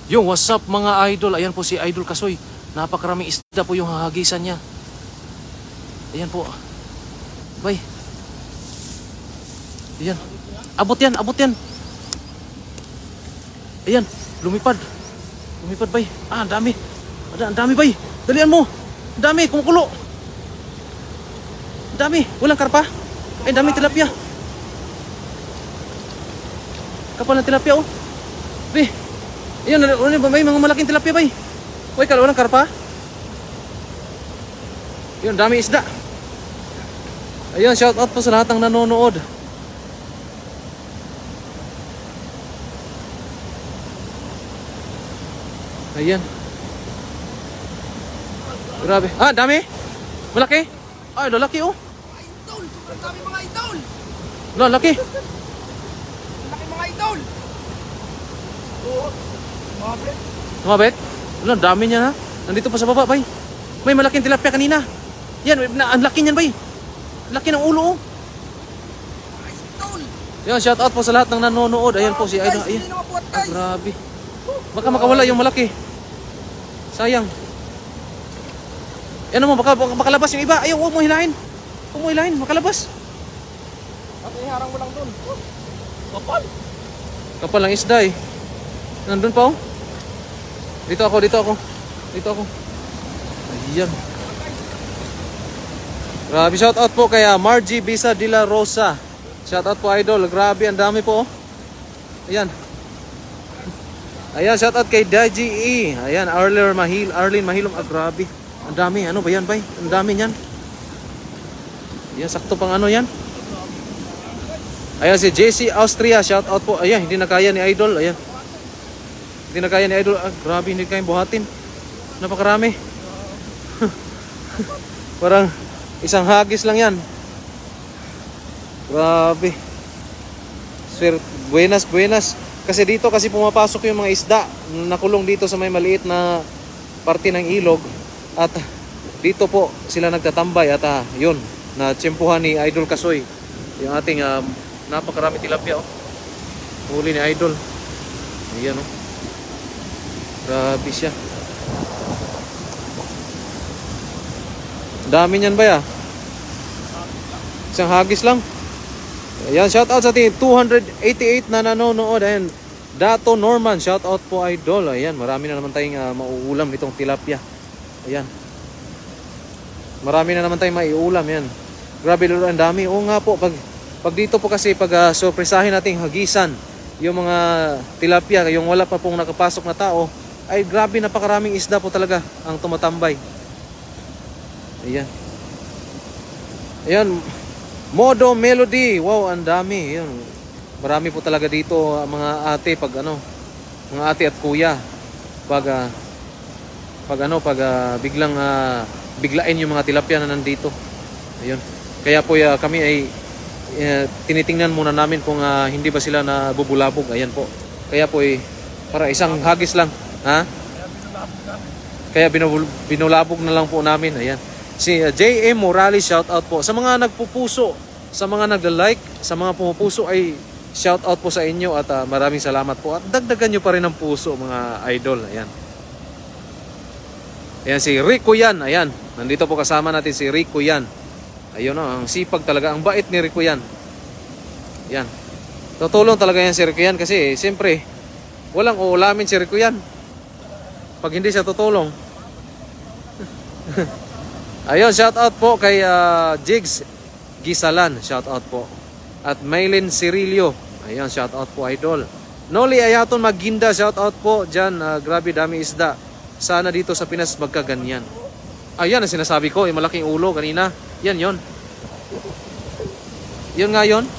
Yo, what's up mga idol? Ayan po si Idol Kasoy. Napakaraming isda po yung hahagisan niya. Ayan po. Bay. Ayan. Abot yan, abot yan. Ayan, lumipad. Lumipad, bay. Ah, ang dami. Ang dami, bay. Dalian mo. Ang dami, kumukulo. Ang dami, walang karpa. Ay, ang dami tilapia. Kapal ng tilapia, oh. Bay. Ayan, may mga malaking tilapia, bay. Uy, walang karpa. Yun, dami isda. Ayun, shout out po sa lahat ng nanonood. Ayan. Grabe. Ah, dami. Malaki. Ay, lalaki, oh. Idol! Sobrang dami mga idol! Lalaki. Laki mga idol! Oo. Mabit. Tumabit. Wala, dami niya ha. Nandito pa sa baba, bay. May malaking tilapia kanina. Yan, ang laki niyan, bay. Laki ng ulo, oh. Idol! Yan, shout out po sa lahat ng nanonood. Ayan po si Idol. Guys, Ayan. hindi na mabuhat, Ah, guys. grabe. Baka makawala yung malaki. Sayang. Ano mo, baka makalabas yung iba. Ayaw, huwag mo hilahin. Huwag mo hilahin, makalabas. At iharang mo lang dun. Kapal! Kapal ng isda eh. Nandun pa, oh. Dito ako, dito ako. Dito ako. Ayan. Grabe, shout out po kay Margie Bisa de la Rosa. Shout out po, idol. Grabe, ang dami po, oh. Ayan. Ayan, shout out kay Daji E. Ayan, Arlene Mahilom. Ah, grabe. Ang dami. Ano ba yan, bay? Ang dami niyan. Ayan, sakto pang ano yan. Ayan, si JC Austria. Shout out po. Ayan, hindi na kaya ni Idol. Ayan. Hindi na kaya ni Idol. Ah, grabe, hindi kayang buhatin. Napakarami. Parang isang hagis lang yan. Grabe. Buenas, buenas. Kasi dito kasi pumapasok yung mga isda. Nakulong dito sa may maliit na parte ng ilog. At dito po sila nagtatambay. At yun, na tsempuhan ni Idol Kasoy. Yung ating napakarami tilapia, oh. Huli ni Idol. Ayan, oh. Grabe siya. Dami niyan ba ya? Isang hagis lang. Ayan, shout out sa ating 288 na nanonood. Ayan, Dato Norman, shout out po, Idol. Ayan, marami na naman tayong mauulam nitong tilapia. Ayan. Marami na naman tayong maiulam yan. Grabe, lalo ang dami. Oo nga po, pag dito po kasi sorpresahin nating hagisan yung mga tilapia, yung wala pa pong nakapasok na tao, ay grabe, napakaraming isda po talaga ang tumatambay. Ayan. Ayan. Modo Melody. Wow, ang dami. Ayan. Marami po talaga dito mga ate mga ate at kuya pag biglain yung mga tilapia na nandito. Ayun. Kaya po kami ay tinitingnan muna namin kung hindi ba sila nabubulabog. Ayan po. Kaya po para isang hagis lang, ha? Kaya binulabog na lang po namin. Ayan. Si J.M. Morales, shout out po sa mga nagpupuso, sa mga nagla-like, sa mga pumupuso, ay shout out po sa inyo at maraming salamat po. At dagdagan nyo pa rin ng puso, mga idol. Ayan. Ayan si Rico Yan. Ayan. Nandito po kasama natin si Rico Yan. Ayun, ang sipag talaga. Ang bait ni Rico Yan. Ayan. Tutulong talaga yan si Rico Yan kasi siyempre walang uulamin si Rico Yan pag hindi siya tutulong. Ayun, shout out po kay Jigs Gisalan. Shout out po. At Maylin Cirillo. Ayun, shout out po, idol. Noli Ayaton Maginda, shout out po dyan. Grabe, dami isda. Sana dito sa Pinas magkaganyan. Ayan ang sinasabi ko, yung malaking ulo kanina. Yan yon. Yun nga yun.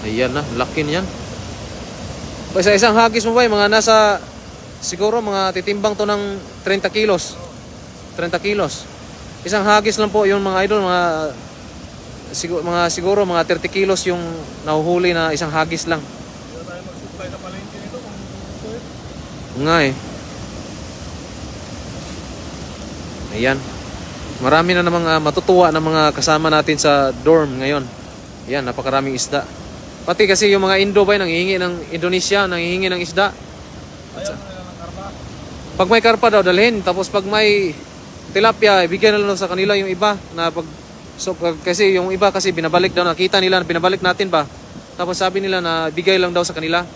Ayan na, laki niyan. Sa isang hagis mo ba, mga nasa, siguro mga titimbang to ng 30 kilos. 30 kilos. Isang hagis lang po yung mga idol, siguro mga 30 kilos yung nahuhuli na isang hagis lang. Hindi tayo mag-supply na palengke nito kung ito Nga eh. Ayan. Marami na namang matutuwa ng mga kasama natin sa dorm ngayon. Ayan, napakaraming isda. Pati kasi yung mga Indo ba, nanghihingi ng Indonesia, nanghihingi ng isda. Ayaw na nila ng karpa. Pag may karpa daw, dalhin. Tapos pag may tilapia, ibigyan na lang sa kanila yung iba. Na pag, so, kasi yung iba kasi binabalik daw, nakita nila, binabalik natin ba. Tapos sabi nila na bigay lang daw sa kanila.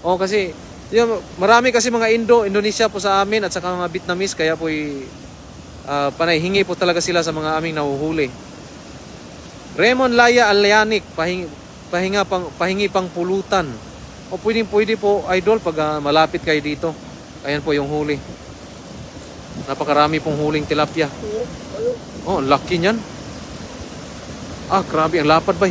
O kasi, yung, marami kasi mga Indonesia po sa amin at saka mga Vietnamese. Kaya po panay, hingi po talaga sila sa mga aming nahuhuli. Raymond Laya Alianic, pahingi pang pulutan. O pwede po, idol, pag malapit kayo dito. Ayan po yung huli. Napakarami pong huling tilapia. Oh, lucky niyan. Ah, grabe, ang lapad ba?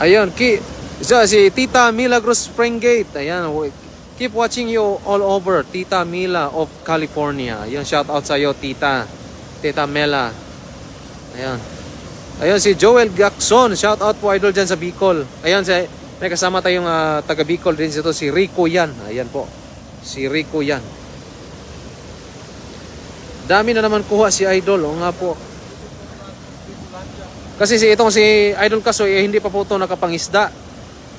Ayun, si Tita Milagros Springgate. Ayan, keep watching you all over. Tita Mila of California. Ayun, shout out sa iyo, Tita. Tita Mela. Ayan. Ayun, si Joel Gacson. Shout out po, idol, dyan sa Bicol. Ayun, may kasama tayong taga Bicol din dito, si Rico yan. Ayan po. Si Rico yan. Dami na naman kuha si idol. O nga po. Kasi si Idol Kasoy, hindi pa po ito nakapangisda.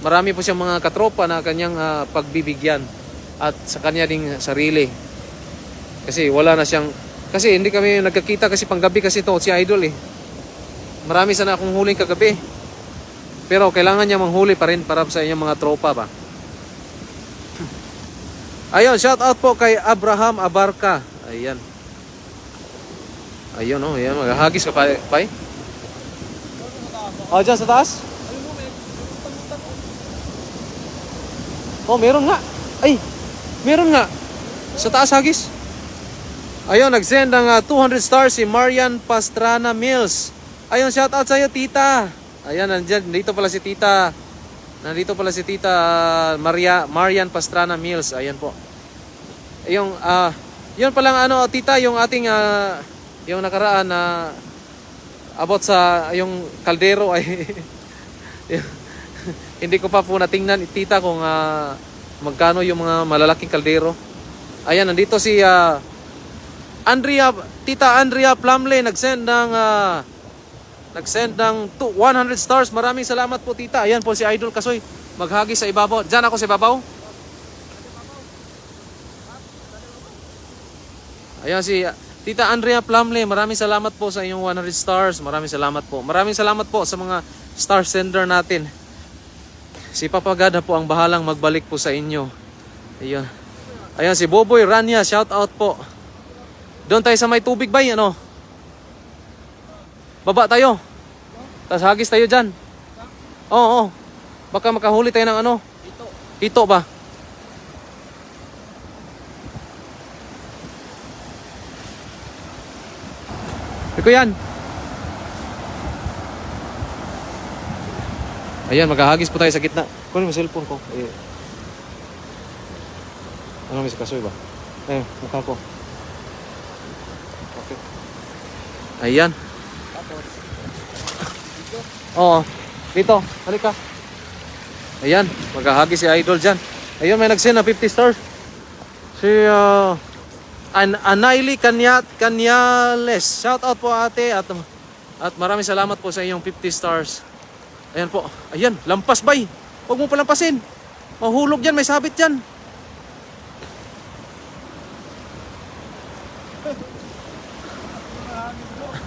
Marami po siyang mga katropa na kanyang pagbibigyan. At sa kanya ding sarili. Kasi wala na siyang... Kasi hindi kami nagkakita kasi panggabi kasi ito si Idol eh. Marami sana akong huling kagabi. Pero kailangan niya manghuli pa rin para sa inyong mga tropa ba. Ayun, shout out po kay Abraham Abarca. Ayan. Ayun oh, ayan. Maghahagis ka pa. Oh, dyan sa taas? Oh, meron nga. Ay, meron nga. Sa taas hagis. Ayun, nag-send ng 200 stars si Marian Pastrana Mills. Ayun, shout out sa iyo, tita. Ayan, nandito pala si tita. Nandito pala si tita Marian Pastrana Mills. Ayan po. Yung yun palang tita, yung ating yung nakaraan na about sa yung kaldero ay hindi ko pa po natingnan, tita, kung magkano yung mga malalaking kaldero. Ayan, nandito si Tita Andrea Plumley nagsend ng 100 stars. Maraming salamat po, tita. Ayan po si Idol Kasoy, maghagis sa ibabaw. Diyan ako sa ibabaw. Ayan si Tita Andrea Plumley, maraming salamat po sa inyong 100 stars. Maraming salamat po. Maraming salamat po sa mga star sender natin. Si Papa God na po ang bahalang magbalik po sa inyo. Ayun. Ayan si Boboy Rania, shout out po. Doon tayo sa may tubig ba, ano? Baba tayo. Tapos hagis tayo dyan. Oo. Baka makahuli tayo ng ano? Hito ba? Iko yan. Ayan, maghahagis po tayo sa gitna. Kunin mo cellphone ko. Ano may kasoy ba? Mukha ko. Okay. Ayan. Oo. Dito. Halika. Ayan. Maghahagis si Idol dyan. Ayun, may nagsend na 50 stars. Si Anaili Canyales. Shout out po, ate. At maraming salamat po sa iyong 50 stars. Ayan po. Ayan. Lampas bay. Huwag mo palampasin. Mahulog yan. May sabit yan.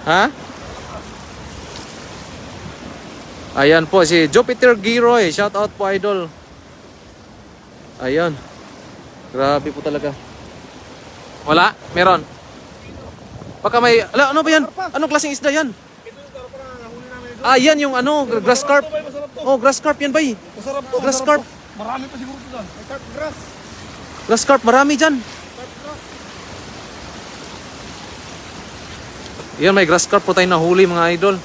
Ha? Ayan po si Jupiter Giroy. Shout out po, idol. Ayan. Grabe po talaga. Wala? Meron? Baka may... ano ba yan? Anong klaseng isda yan? Yan yung grass carp. Oh, grass carp yan ba? Masarap to. Grass carp. Marami pa siguro doon. May carp grass. Grass carp, marami dyan. Yan, may grass carp po tayo nahuli, mga idol.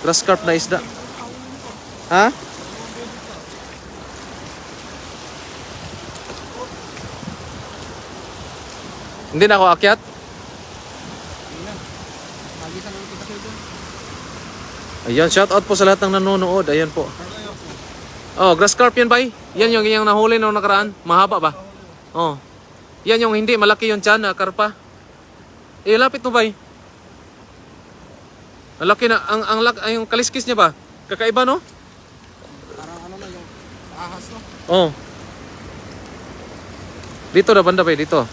Grass carp na isda. Ha? Hindi na ako akyat? Ayan, shout out po sa lahat ng nanonood. Ayan po. Oh, grass carp yan ba? Yan yung nahuli nung nakaraan. Mahaba ba? Oh. Yan yung hindi malaki yung tiyan na karpa. Lapit mo ba? Malaki na yung kaliskis niya ba? Kakaiba no? Parang ano na yung ahas no. Oh. Dito na banda ba dito?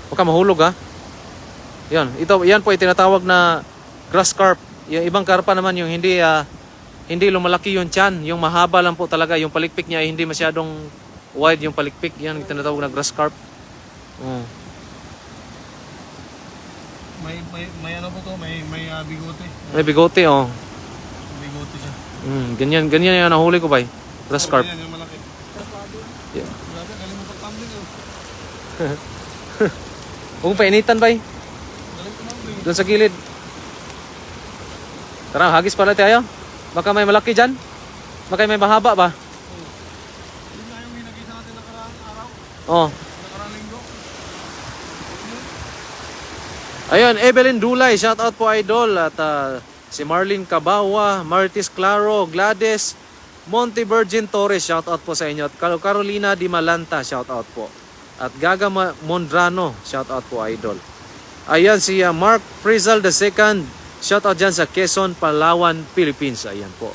Huwag ka mahulog ha. Yan po ay tinatawag na grass carp. Yung ibang karpa naman yung hindi lumalaki yung tiyan, yung mahaba lang po talaga, yung palikpik niya ay hindi masyadong wide yung palikpik. Yan yung tinatawag na grass carp. Oh. May ano po to, may bigote. May bigote oh. Bigote siya. Ganyan yung nahuli ko ba? Grass carp. Yan yung malaki. Yeah. Grabe, galing mo pag-tumbling oh. Huwag mong painitan ba? Galing tumambling. Doon sa gilid. Tara, hagis pala tayo. Baka may malaki dyan. Baka may mahaba ba? Yun nga yung hinagisa natin nakaraang araw. Oh. Nakaraang linggo. Ayun, Evelyn Dulay, shout out po idol. At si Marlene Cabawa, Martis Claro, Gladys, Monte Virgin Torres, shout out po sa inyo. At Carolina Di Malanta, shout out po. At Gaga Mondrano, shout out po idol. Ayan si Mark Frizal II, shout out dyan sa Quezon, Palawan, Philippines. Ayan po.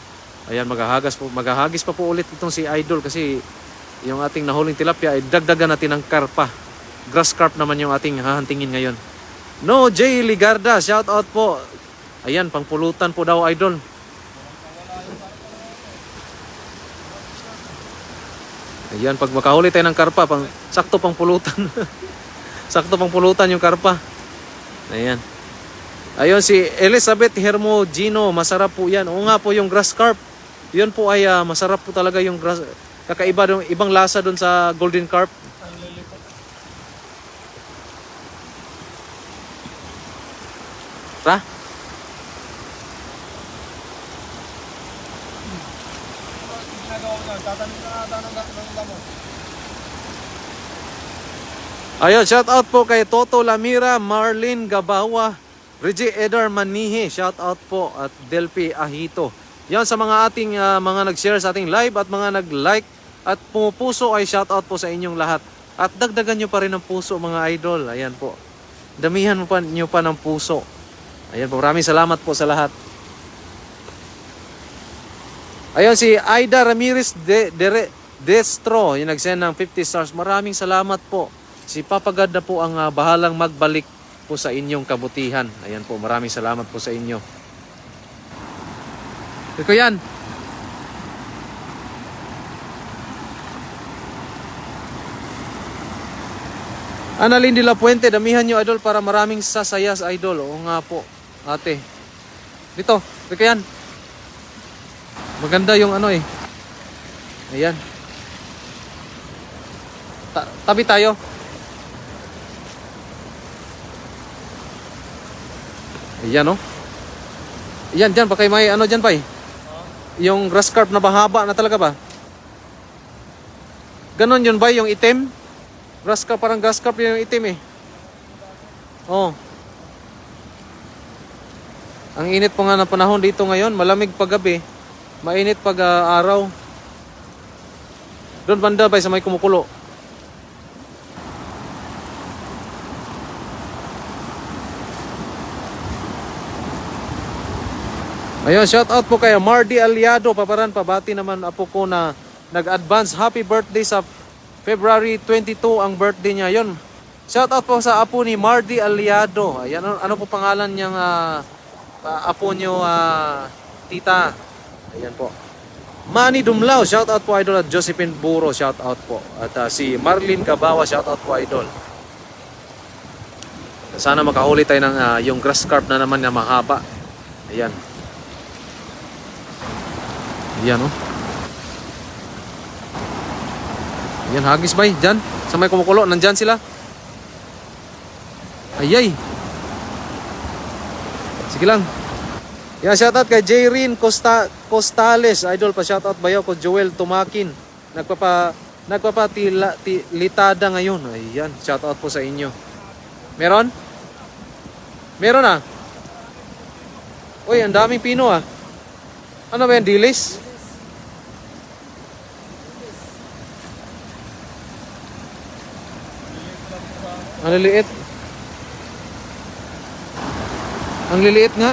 Ayan, maghahagis pa po ulit itong si idol kasi yung ating nahuling tilapia ay dagdagan natin ng karpa. Grass carp naman yung ating hahantingin ngayon. No J. Ligarda, shout out po. Ayan, pangpulutan po daw idol. Ayan, pag makahuli tayo ng karpa, sakto pang pulutan. Sakto pang pulutan yung karpa. Ayan. Ayun si Elizabeth Hermogino, masarap po yan. Oo nga po yung grass carp. Yun po ay masarap po talaga yung grass. Kakaiba yung ibang lasa doon sa golden carp. Ta? Ginagawa ko na, tatanim na ata ng damo. Ayun, shout out po kay Toto Lamira, Marlene Gabawa, Reggie Edar Manihe, shout out po at Delphi Ahito. Yan sa mga ating mga nag-share sa ating live at mga nag-like at pumupuso ay shout out po sa inyong lahat. At dagdagan nyo pa rin ng puso mga idol. Ayan po. Damihan nyo pa ng puso. Ayan po, maraming salamat po sa lahat. Ayun si Aida Ramirez Destro, yung nag-send ng 50 stars. Maraming salamat po. Si Papa God na po ang bahalang magbalik po sa inyong kabutihan. Ayan po, maraming salamat po sa inyo. Ito yan. Annalyn de la Puente, damihan nyo idol para maraming sasayas idol. Oo nga po, ate. Dito, ito yan. Maganda yung ano eh. Ayan. Tabi tayo. Ayan oh. Ayan dyan, baka may ano dyan pa eh. Yung grass carp na bahaba na talaga ba? Ganon yun ba yung itim? Grass carp, parang grass carp yung itim eh. Oh. Ang init po nga ng panahon dito ngayon, malamig pag gabi, mainit pag araw. Doon banda ba sa may kumukulo? Ayun, shout out po kay Mardy Aliado, paparan pabati naman apo ko na nag-advance happy birthday sa February 22 ang birthday niya. Ayun. Shout out po sa apo ni Mardy Aliado. Ayan, ano po pangalan niyang apo niyo, tita? Ayan po. Manny Dumlao, shout out po idol, at Josephine Buro, shout out po. At si Marlene Cabawa, shout out po idol. Sana makahuli tayo ng yung grass carp na naman na mahaba. Ayan. Ayan oh. Ayan, hagis bay, dyan. Sa may kumukulo, nandyan sila. Ayay. Sige lang. Yan, shoutout kay Jayreen Costales. Idol, pa shoutout bayo ko Joel Tumakin. Litada ngayon. Ayan, shoutout po sa inyo. Meron? Meron ah. Uy, ang daming pino ah. Ano ba yan, dilis? Ang liliit. Ang liliit nga.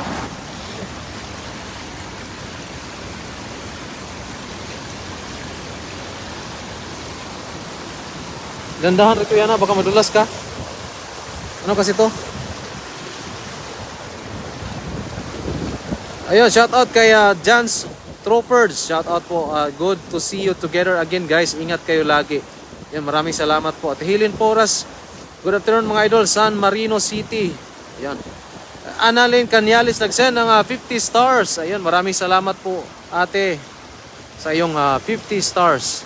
Dandahan rito yan, baka madulas ka. Ano kasi to? Ayun, shout out kay Jans Troopers. Shout out po. Good to see you together again, guys. Ingat kayo lagi. Yan, maraming salamat po. At Hilin Poras, good afternoon mga idol. San Marino City. Yan. Annalyn Canyalis nagsend ng 50 stars. Ayun, maraming salamat po, ate, sa iyong 50 stars.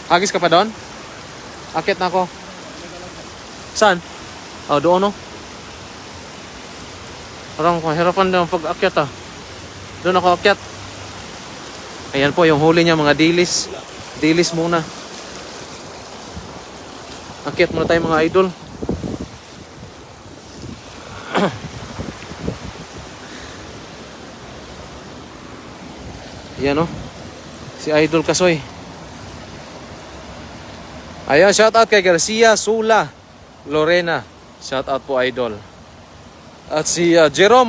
Hagis ka pa doon? Akit na ako. Saan? Oh, doon, no? Parang mahirapan na pag-akyat, ah. Doon ako akyat. Ayan po yung huli niya, mga dilis. Dilis muna. Akyat muna tayo mga idol. Ayan, no? Si Idol Kasoy. Ayan, shout out kay Garcia Sula Lorena. Shout out po, idol. At si Jerome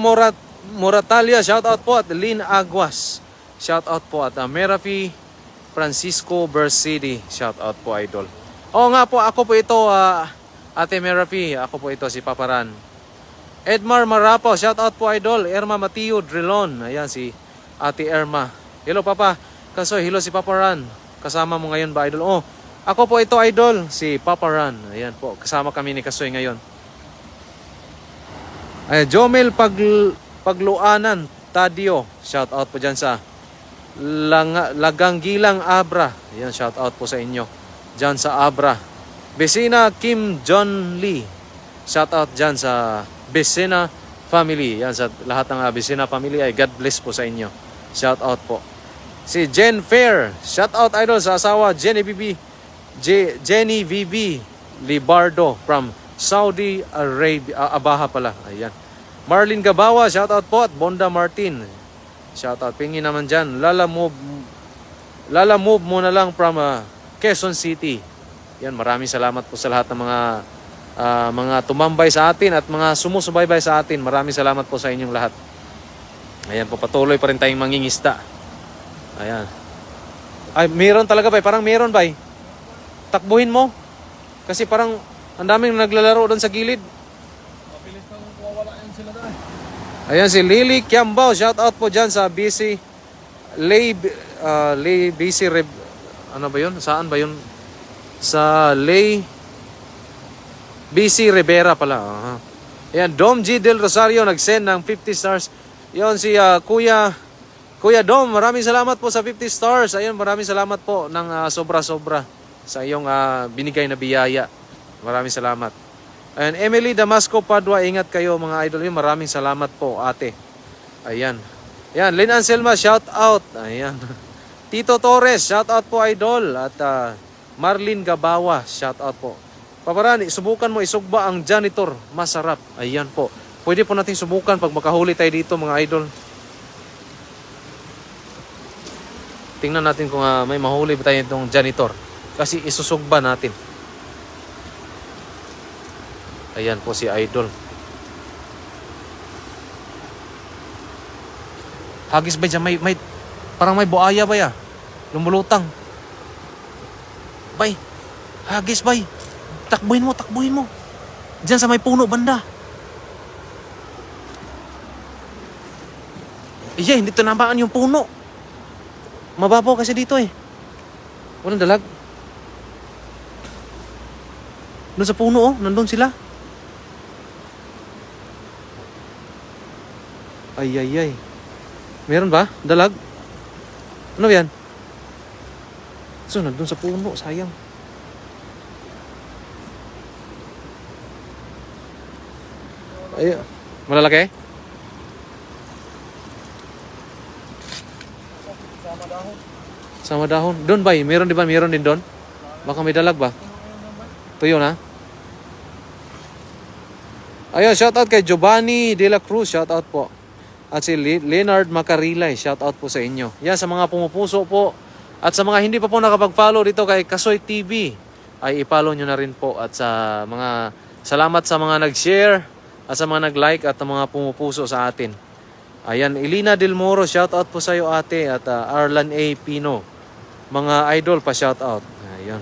Moratalia, shout out po. At Lynn Aguas, shout out po. At Merafi Francisco Bersidi, shout out po, idol. Oo nga po, ako po ito, Ate Merafi. Ako po ito, si Paparan. Edmar Marapo, shout out po, idol. Irma Mateo Drilon. Ayan, si Ate Irma. Hello, Papa Kasoy. Hello, si Paparan. Kasama mo ngayon ba, idol? Oh, ako po ito, idol, si Paparan. Ayan po, kasama kami ni Kasoy ngayon. Ay, Jomel Pagluanan Tadio, shout out po dyan sa Laganggilang Abra. Ayan, shout out po sa inyo dyan sa Abra. Besina Kim John Lee, shout out dyan sa Besina family. Yan, sa lahat ng Besina family ay God bless po sa inyo. Shout out po. Si Jen Fair, shout out, idol, sa asawa Jenny VB Libardo from Saudi Arabia, Abaha pala. Ayan. Marlene Gabawa, shout out po. At Bonda Martin, shout out. Pingin naman dyan. Lala move mo na lang from Quezon City. Yan, maraming salamat po sa lahat ng mga tumambay sa atin at mga sumusubaybay sa atin. Maraming salamat po sa inyong lahat. Ayan po, patuloy pa rin tayong mangingista. Ayan. Ay, meron talaga ba? Parang meron ba? Takbuhin mo. Kasi parang ang daming naglalaro doon sa gilid. Mabilis nang mawawala yan sila doon. Ayan, si Lily Kiambao, shout out po dyan sa BC BC ano ba yun? Saan ba yun? Sa BC Rivera pala. Ayan, Dom G. Del Rosario nag-send ng 50 stars. Yun, si Kuya Dom, maraming salamat po sa 50 stars. Ayun, maraming salamat po ng sobra-sobra sa iyong binigay na biyaya. Maraming salamat. Ayan, Emily Damasco Padua, ingat kayo mga idol. Maraming salamat po, ate. Ayan. Ayan, Lynn Anselma, shout out. Ayan. Tito Torres, shout out po, idol. At Marlene Gabawa, shout out po. Paparani, subukan mo isugba ang janitor. Masarap. Ayan po. Pwede po natin subukan pag makahuli tayo dito mga idol. Tingnan natin kung may mahuli ba tayo itong janitor. Kasi isusugba natin. Ayan po si idol. Hagis ba dyan? Parang may buaya ba ya? Lumulutang. Bay, hagis bay. Takbuhin mo. Diyan sa may puno banda. Iya, hindi tinamaan yung puno. Mababaw kasi dito eh. Walang dalag. Doon sa puno oh, nandun sila. Ay. Meron ba? Dalag? Ano yan? So, nandun sa puno. Sayang. Ay, malalaki? Sama dahon. Doon ba? Meron di ba? Meron din doon? Baka may dalag ba? Tuyo na? Ayun, shout out kay Giovanni De La Cruz. Shout out po. At si Leonard Macarilay. Shout out po sa inyo. Yan, sa mga pumupuso po. At sa mga hindi pa po nakapag-follow dito kay Kasoy TV, ay i-follow nyo na rin po. At sa mga salamat sa mga nag-share at sa mga nag-like at mga pumupuso sa atin. Ayan, Elina Del Moro, shout out po sa iyo ate. At Arlan A. Pino. mga idol pa shout out. Ayun.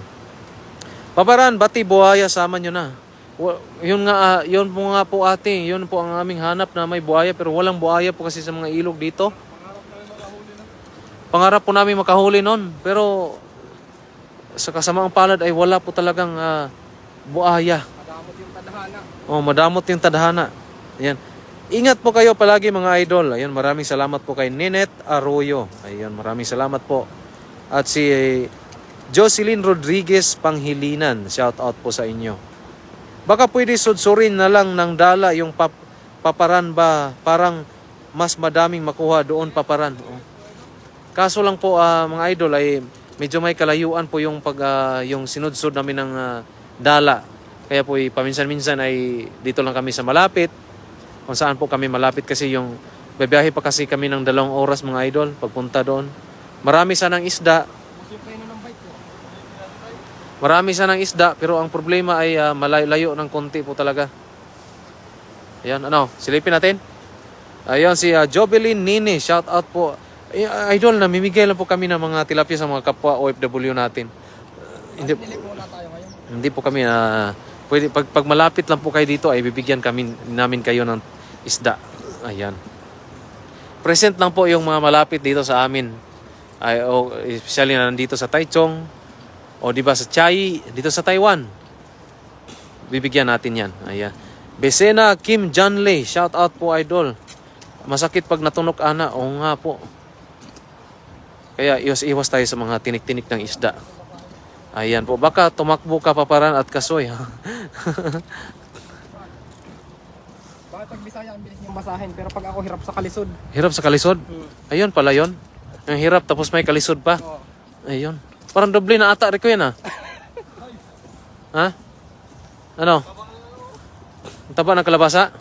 Paparan, bati buhaya sama nyo na. Yun nga, yun po nga po ate, yun po ang aming hanap na may buhaya pero walang buhaya po kasi sa mga ilog dito. Pangarap po namin makahuli nun pero sa kasamaang palad ay wala po talagang buhaya. Madamot yung tadhana. Oh, madamot yung tadhana. Ayan. Ingat po kayo palagi mga idol. Ayun, maraming salamat po kay Ninet Arroyo. Ayun, maraming salamat po. At si Jocelyn Rodriguez Panghilinan, shout out po sa inyo. Baka pwede sudsurin na lang ng dala yung paparan ba, parang mas madaming makuha doon paparan. Oh. Kaso lang po mga idol ay medyo may kalayuan po yung yung sinudsud namin ng dala. Kaya po paminsan-minsan ay dito lang kami sa malapit. Kung saan po kami malapit kasi yung babiyahe pa kasi kami ng 2 oras mga idol pagpunta doon. Marami sanang isda. Marami sanang isda pero ang problema ay malayo ng konti po talaga. Ayan, silipin natin. Ayan si Jobelyn Nini, shout out po. Idol, namimigay lang po kami ng mga tilapia sa mga kapwa OFW natin. Hindi po kami pwede pag malapit lang po kayo dito ay bibigyan namin kayo ng isda. Ayan. Present lang po yung mga malapit dito sa amin. Especially na nandito sa Taichung. O di ba sa Chai, dito sa Taiwan. Bibigyan natin 'yan. Ayan. Besena Kim Janley, shout out po idol. Masakit pag natunok ana. Oo nga po. Kaya iwas tayo sa mga tinik-tinik ng isda. Ayan po. Baka tumakbo ka paparan at kasoy. Bakit pag Bisaya ang bilis niyong basahin pero pag ako hirap sa kalisod. Hirap sa kalisod? Ayun pala yun. Yung hirap tapos may kalisod pa. Ayun. Parang doble na ata ko yan Ha? Ano? Ang taba ng kalabasa?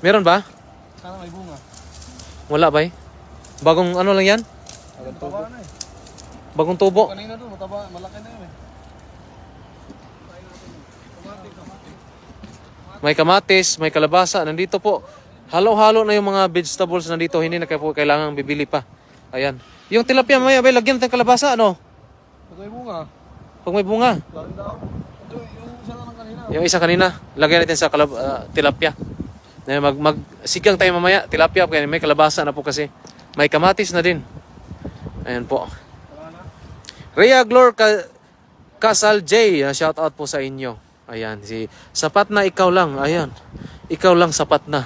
Meron ba? Sana may bunga. Wala ba Bagong ano lang yan? Mataba na Bagong tubo? Kanina doon, mataba, malaki na yun May kamatis, may kalabasa. Nandito po. Halo-halo na yung mga vegetables nandito. Hindi na kayo po kailangang bibili pa. Ayan. Yung tilapia may lagyan natin kalabasa, ano? Pag may bunga. Pag may bunga. Yung isa lang kanina. Yung isa kanina, lagyan natin sa tilapia. Sigang tayo mamaya, tilapia, kaya may kalabasa na po kasi. May kamatis na din. Ayan po. Rhea Glor Casal J, shout out po sa inyo. Ayan, sapat na ikaw lang. Ayan, ikaw lang sapat na.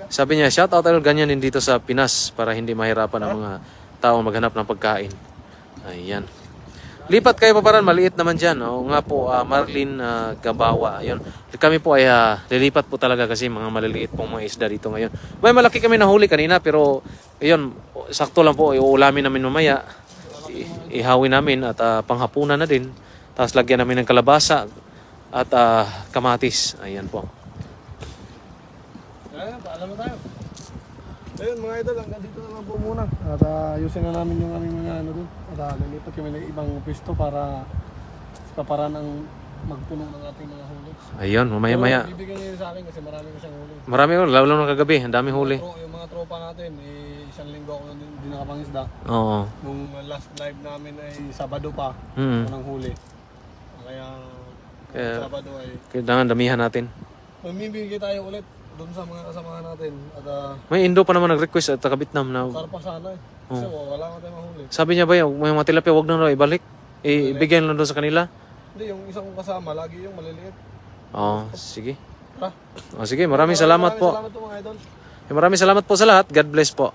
Sabi niya, shout out ganyan din dito sa Pinas para hindi mahirapan ang mga tao maghanap ng pagkain. Ayan. Lipat kayo paparan, maliit naman dyan. O nga po, Marlene Gabawa. Ayun. Kami po ay lilipat po talaga kasi mga maliliit pong mga isda dito ngayon. May malaki kami nahuli kanina pero ayun, sakto lang po. Iuulamin namin mamaya. Ihawin namin at panghapunan na din. Tapos lagyan namin ng kalabasa at kamatis. Ayan po. Ayan, paalam na tayo. Ayun mga idol, hanggang dito na lang po muna. At ayusin na namin yung aming mga ano dun. At lilipat kami ng ibang pwesto para paparan ang magpuno ng ating mga huli. Ayun, mamaya-maya. Bibigyan niyo sa akin kasi marami ko siyang huli. Marami ko, lalo na kagabi. Ang dami huli. Yung mga tropa natin, isang linggo ako din nakapangisda. Oo. Nung last live namin ay Sabado pa. Mm. Unang huli. Kaya Sabado ay Kailangan damihan natin. mamimigay tayo ulit doon sa mga kasamahan natin. At May Indo pa naman nag-request at taga-Vietnam na karpa sana eh. Kasi wala nga tayong mahuli. sabi niya ba yung mga tilapia wag na raw ibalik? Ibigay lang doon sa kanila? Hindi, yung isang kong kasama, lagi yung maliliit. Oo, sige. Tara. Sige, maraming salamat po. Salamat po mga idol. Maraming salamat po sa lahat. God bless po.